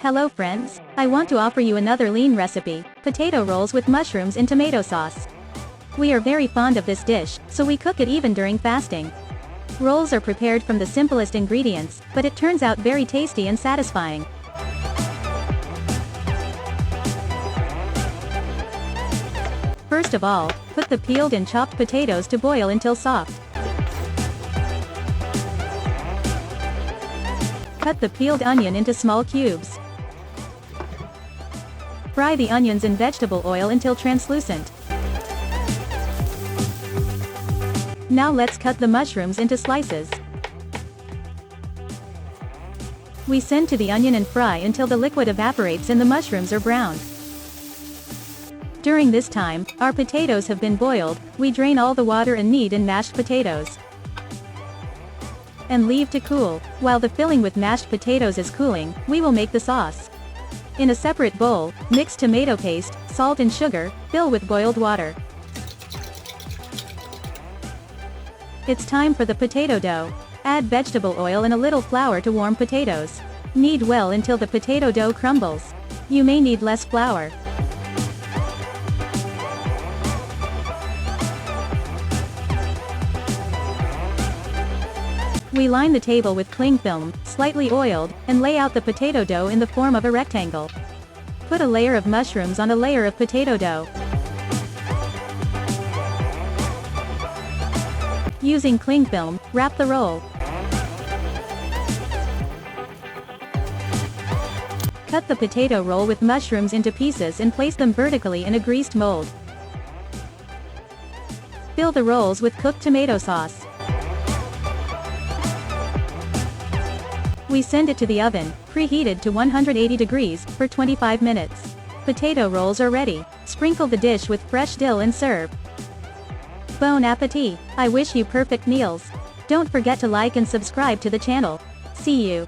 Hello friends, I want to offer you another lean recipe, potato rolls with mushrooms in tomato sauce. We are very fond of this dish, so we cook it even during fasting. Rolls are prepared from the simplest ingredients, but it turns out very tasty and satisfying. First of all, put the peeled and chopped potatoes to boil until soft. Cut the peeled onion into small cubes. Fry the onions in vegetable oil until translucent. Now let's cut the mushrooms into slices. We send to the onion and fry until the liquid evaporates and the mushrooms are browned. During this time, our potatoes have been boiled, we drain all the water and knead in mashed potatoes. And leave to cool. While the filling with mashed potatoes is cooling, we will make the sauce. In a separate bowl, mix tomato paste, salt and sugar, fill with boiled water. It's time for the potato dough. Add vegetable oil and a little flour to warm potatoes. Knead well until the potato dough crumbles. You may need less flour. We line the table with cling film, slightly oiled, and lay out the potato dough in the form of a rectangle. Put a layer of mushrooms on a layer of potato dough. Using cling film, wrap the roll. Cut the potato roll with mushrooms into pieces and place them vertically in a greased mold. Fill the rolls with cooked tomato sauce. We send it to the oven, preheated to 180 degrees, for 25 minutes. Potato rolls are ready. Sprinkle the dish with fresh dill and serve. Bon appetit! I wish you perfect meals. Don't forget to like and subscribe to the channel. See you.